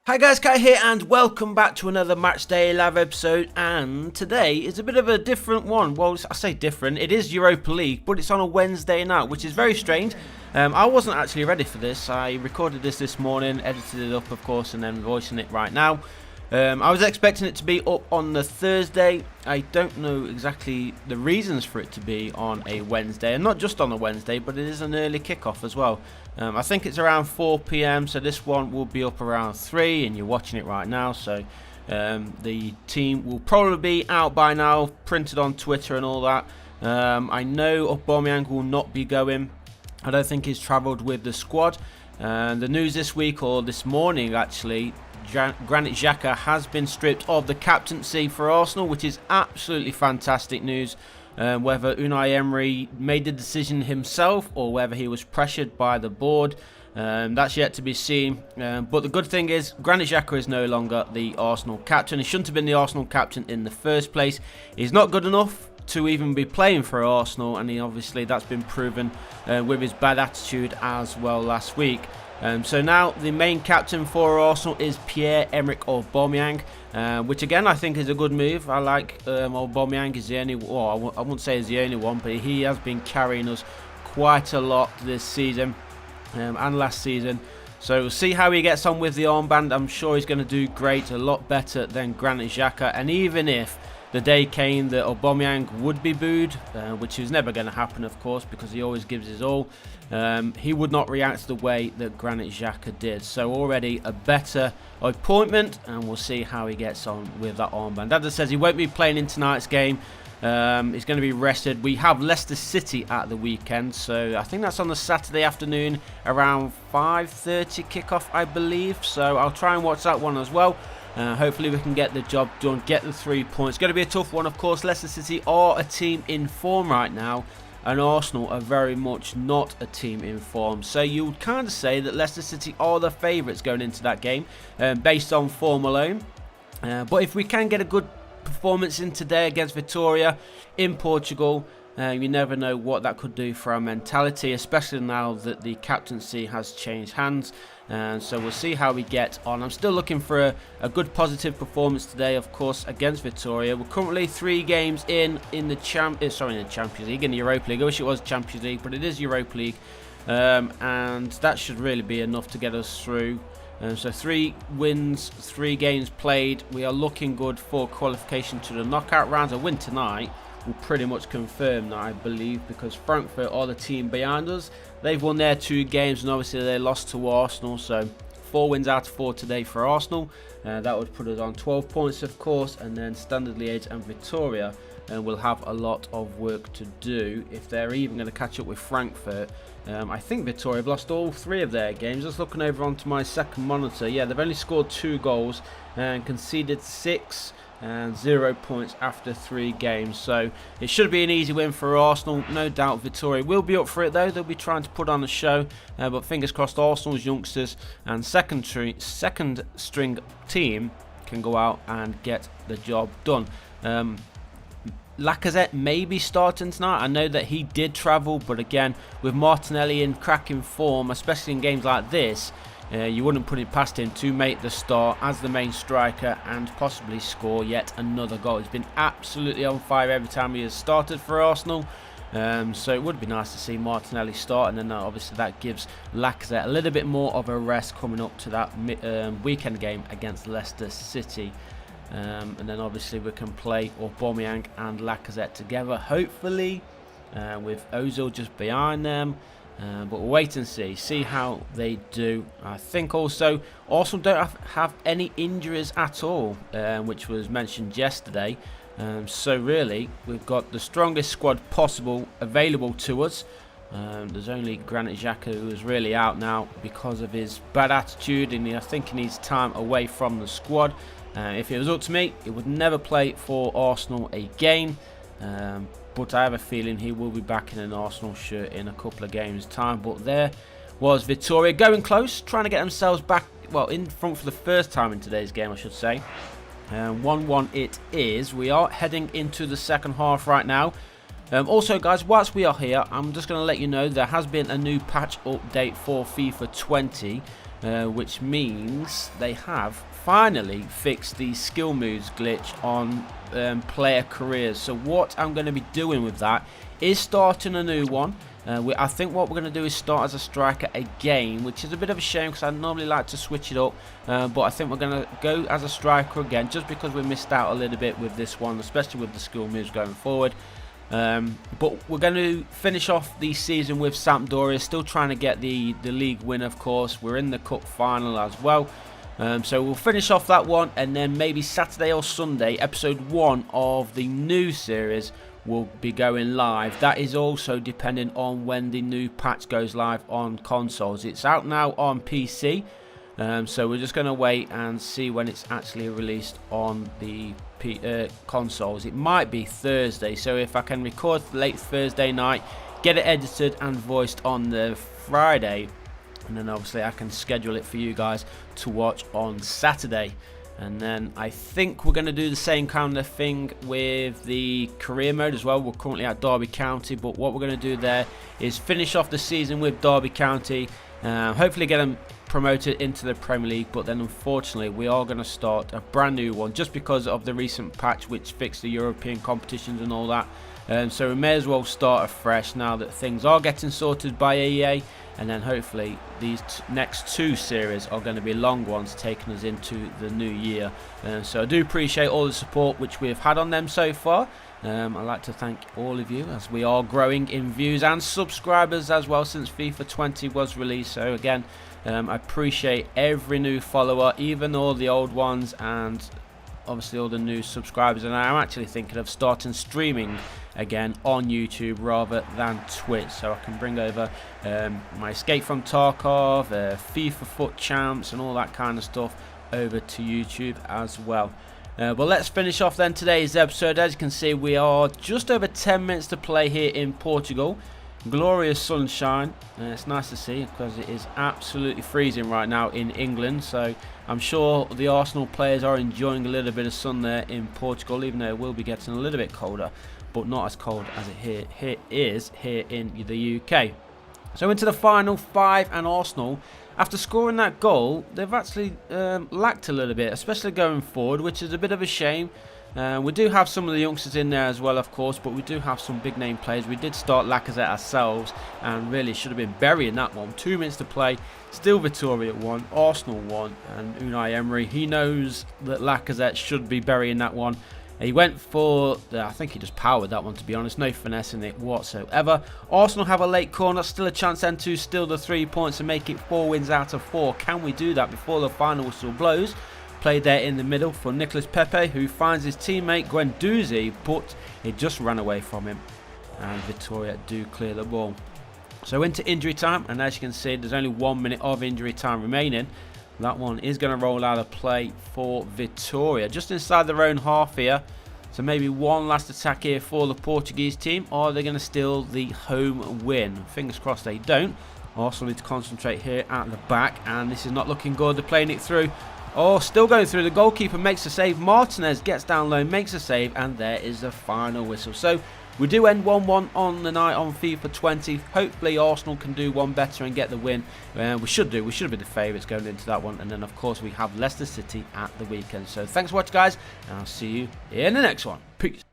Hi guys, Kai here and welcome back to another Matchday live episode, and today is a bit of a different one. Well, I say different, it is Europa League, but it's on a Wednesday night, which is very strange. I wasn't actually ready for this. I recorded this morning, edited it up of course, and then voicing it right now. I was expecting it to be up on the Thursday. I don't know exactly the reasons for it to be on a Wednesday, and not just on a Wednesday, but it is an early kickoff as well. I think it's around 4 PM, so this one will be up around 3, and you're watching it right now, so the team will probably be out by now, printed on Twitter and all that. I know Aubameyang will not be going. I don't think he's travelled with the squad. The news this week, or this morning actually, Granit Xhaka has been stripped of the captaincy for Arsenal, which is absolutely fantastic news. Whether Unai Emery made the decision himself or whether he was pressured by the board, that's yet to be seen. But the good thing is Granit Xhaka is no longer the Arsenal captain. He shouldn't have been the Arsenal captain in the first place. He's not good enough to even be playing for Arsenal, and obviously that's been proven with his bad attitude as well last week. So now the main captain for Arsenal is Pierre-Emerick Aubameyang, which again I think is a good move. I like Aubameyang. Is the only, well, I wouldn't say he's the only one, but he has been carrying us quite a lot this season and last season. So we'll see how he gets on with the armband. I'm sure he's going to do great, a lot better than Granit Xhaka. And even if the day came that Aubameyang would be booed, which is never going to happen of course because he always gives his all, he would not react the way that Granit Xhaka did. So already a better appointment, and we'll see how he gets on with that armband. As I said, he won't be playing in tonight's game. He's going to be rested. We have Leicester City at the weekend, so I think that's on the Saturday afternoon around 5:30 kickoff I believe, so I'll try and watch that one as well. Hopefully we can get the job done, get the 3 points. It's going to be a tough one of course. Leicester City are a team in form right now, and Arsenal are very much not a team in form. So you would kind of say that Leicester City are the favourites going into that game based on form alone. But if we can get a good performance in today against Vitoria in Portugal, you never know what that could do for our mentality, especially now that the captaincy has changed hands. So we'll see how we get on. I'm still looking for a good positive performance today, of course, against Vitoria. We're currently 3 games in the Champions League, in the Europa League. I wish it was Champions League, but it is Europa League, and that should really be enough to get us through. So 3 wins, 3 games played. We are looking good for qualification to the knockout rounds. A win tonight will pretty much confirm that, I believe, because Frankfurt are the team behind us. They've won their 2 games, and obviously they lost to Arsenal. So 4 wins out of 4 today for Arsenal. That would put us on 12 points, of course, and then Standard Liège and Vitoria will have a lot of work to do if they're even going to catch up with Frankfurt. I think Vitoria have lost all 3 of their games. Just looking over onto my second monitor, yeah, they've only scored 2 goals and conceded 6. And 0 points after 3 games, so it should be an easy win for Arsenal. No doubt Vitoria will be up for it though. They'll be trying to put on a show, but fingers crossed Arsenal's youngsters and second string team can go out and get the job done. Lacazette may be starting tonight. I know that he did travel, but again, with Martinelli in cracking form, especially in games like this, you wouldn't put it past him to make the start as the main striker and possibly score yet another goal. He's been absolutely on fire every time he has started for Arsenal. So it would be nice to see Martinelli start, and then obviously that gives Lacazette a little bit more of a rest coming up to that weekend game against Leicester City. And then obviously we can play Aubameyang and Lacazette together, hopefully, with Ozil just behind them. But we'll wait and see how they do. I think also Arsenal don't have any injuries at all, which was mentioned yesterday. So really, we've got the strongest squad possible available to us. There's only Granit Xhaka who is really out now because of his bad attitude, and I think he needs time away from the squad. If it was up to me, he would never play for Arsenal again. But I have a feeling he will be back in an Arsenal shirt in a couple of games' time. But there was Vitoria going close, trying to get themselves back, well, in front for the first time in today's game, I should say. 1-1 it is. We are heading into the second half right now. Also, guys, whilst we are here, I'm just going to let you know there has been a new patch update for FIFA 20. which means they have finally fixed the skill moves glitch on player careers. So what I'm going to be doing with that is starting a new one. I think what we're going to do is start as a striker again, which is a bit of a shame because I normally like to switch it up, but I think we're going to go as a striker again just because we missed out a little bit with this one, especially with the skill moves going forward. But we're going to finish off the season with Sampdoria, still trying to get the league win, of course. We're in the cup final as well. So we'll finish off that one, and then maybe Saturday or Sunday, episode 1 of the new series will be going live. That is also depending on when the new patch goes live on consoles. It's out now on PC, so we're just going to wait and see when it's actually released on the consoles. It might be Thursday, so if I can record late Thursday night, get it edited and voiced on the Friday, and then obviously I can schedule it for you guys to watch on Saturday. And then I think we're going to do the same kind of thing with the career mode as well. We're currently at Derby County, but what we're going to do there is finish off the season with Derby County, hopefully get them promoted into the Premier League. But then unfortunately we are going to start a brand new one just because of the recent patch which fixed the European competitions and all that. So we may as well start afresh now that things are getting sorted by EA, and then hopefully these next 2 series are going to be long ones taking us into the new year. So I do appreciate all the support which we've had on them so far. I'd like to thank all of you as we are growing in views and subscribers as well since FIFA 20 was released. So again, I appreciate every new follower, even all the old ones, and obviously all the new subscribers. And I'm actually thinking of starting streaming again on YouTube rather than Twitch, so I can bring over my Escape from Tarkov, FIFA Foot Champs and all that kind of stuff over to YouTube as well. But let's finish off then today's episode. As you can see, we are just over 10 minutes to play here in Portugal. Glorious sunshine. It's nice to see because it is absolutely freezing right now in England, so I'm sure the Arsenal players are enjoying a little bit of sun there in Portugal, even though it will be getting a little bit colder, but not as cold as it is here in the UK. So into the final 5, and Arsenal, after scoring that goal, they've actually lacked a little bit, especially going forward, which is a bit of a shame. We do have some of the youngsters in there as well, of course, but we do have some big name players. We did start Lacazette ourselves and really should have been burying that one. 2 minutes to play, still Vitoria 1, Arsenal 1, and Unai Emery, he knows that Lacazette should be burying that one. He went for, I think he just powered that one, to be honest. No finesse in it whatsoever. Arsenal have a late corner, still a chance then to steal the 3 points and make it 4 wins out of 4. Can we do that before the final whistle blows? Played there in the middle for Nicolas Pepe, who finds his teammate Guendouzi, but it just ran away from him. And Vitoria do clear the ball. So into injury time, and as you can see, there's only 1 minute of injury time remaining. That one is going to roll out of play for Vitoria, just inside their own half here. So maybe one last attack here for the Portuguese team, or are they going to steal the home win? Fingers crossed they don't. Arsenal need to concentrate here at the back, and this is not looking good. They're playing it through. Oh, still going through. The goalkeeper makes a save. Martinez gets down low, makes a save, and there is the final whistle. So we do end 1-1 on the night on FIFA 20. Hopefully Arsenal can do one better and get the win. We should do. We should be the favourites going into that one. And then, of course, we have Leicester City at the weekend. So thanks for watching, guys, and I'll see you in the next one. Peace.